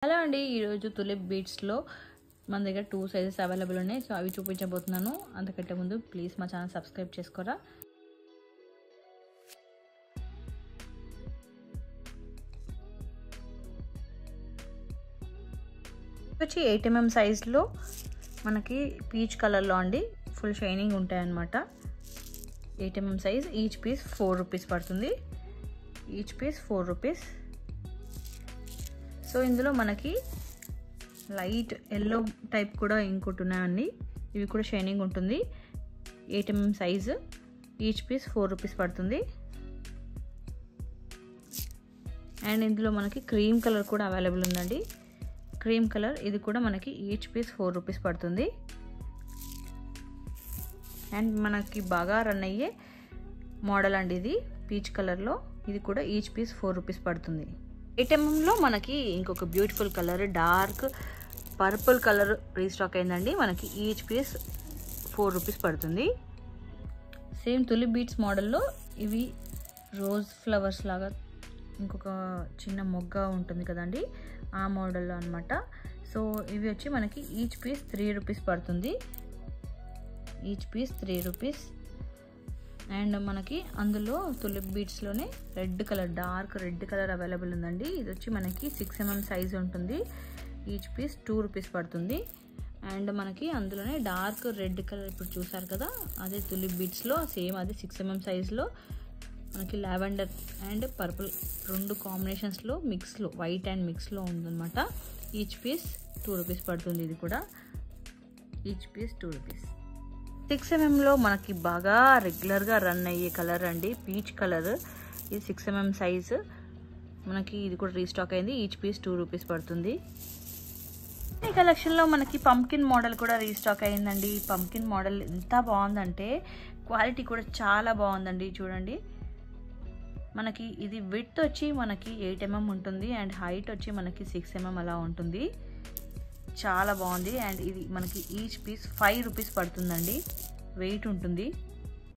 Hello అండి, ఈరోజు tulip బీడ్స్లో మన దగ్గర 2 సైజెస్ అవైలబుల్ ఉన్నాయి. సో అవి చూపించబోతున్నాను. అంతకంటే ముందు ప్లీజ్ మా ఛానల్ సబ్స్క్రైబ్ చేసుకోరా. వచ్చి 8 mm సైజ్లో మనకి పీచ్ కలర్లో అండి, ఫుల్ షైనింగ్ ఉంటాయి అన్నమాట. 8 mm size, each piece 4 rupees పడుతుంది. Each piece 4 rupees. సో ఇందులో మనకి లైట్ ఎల్లో టైప్ కూడా ఇంకోటి ఉన్నాయండి, ఇవి కూడా షైనింగ్ ఉంటుంది. 8 mm size, each piece 4 rupees పడుతుంది. అండ్ ఇందులో మనకి క్రీమ్ కలర్ కూడా అవైలబుల్ ఉందండి. క్రీమ్ కలర్, ఇది కూడా మనకి ఈచ్ పీస్ 4 రూపీస్ పడుతుంది. అండ్ మనకి బాగా రన్ అయ్యే మోడల్ అండి ఇది, పీచ్ కలర్లో. ఇది కూడా ఈచ్ పీస్ 4 రూపీస్ పడుతుంది. 8 mmలో మనకి ఇంకొక beautiful colour, dark purple colour restock అయిందండి. మనకి ఈచ్ పీస్ 4 రూపీస్ పడుతుంది. సేమ్ తులిప్ బీడ్స్ మోడల్లో ఇవి రోజ్ ఫ్లవర్స్ లాగా ఇంకొక చిన్న మొగ్గ ఉంటుంది కదండి, ఆ మోడల్లో అనమాట. సో ఇవి వచ్చి మనకి ఈచ్ పీస్ 3 రూపీస్ పడుతుంది. Each piece 3 rupees. అండ్ మనకి అందులో తులిప్ బీడ్స్లోనే red colour, dark red colour available ఉందండి. ఇది వచ్చి మనకి 6 mm సైజ్ ఉంటుంది. ఈచ్ పీస్ 2 రూపీస్ పడుతుంది. అండ్ మనకి అందులోనే డార్క్ రెడ్ కలర్ ఇప్పుడు చూసారు కదా, అదే తులిప్ బీడ్స్లో సేమ్ అదే 6 mm సైజ్లో మనకి లావెండర్ అండ్ పర్పుల్ రెండు కాంబినేషన్స్లో మిక్స్లో, వైట్ అండ్ మిక్స్లో ఉందన్నమాట. ఈచ్ పీస్ 2 రూపీస్ పడుతుంది. ఇది కూడా ఈచ్ పీస్ 2 రూపీస్. 6 mmలో మనకి బాగా రెగ్యులర్గా రన్ అయ్యే కలర్ అండి, పీచ్ కలర్. ఇది 6 mm సైజు మనకి, ఇది కూడా రీస్టాక్ అయింది. ఈచ్ పీస్ 2 రూపీస్ పడుతుంది. ఈ కలెక్షన్లో మనకి పంకిన్ మోడల్ కూడా రీస్టాక్ అయిందండి. పంకిన్ మోడల్ ఎంత బాగుందంటే క్వాలిటీ కూడా చాలా బాగుందండి. చూడండి, మనకి ఇది విడ్త్ వచ్చి మనకి 8 mm ఉంటుంది అండ్ హైట్ వచ్చి మనకి 6 mm అలా ఉంటుంది. చాలా బాగుంది. అండ్ ఇది మనకి ఈచ్ పీస్ 5 రూపీస్ పడుతుందండి, వెయిట్ ఉంటుంది.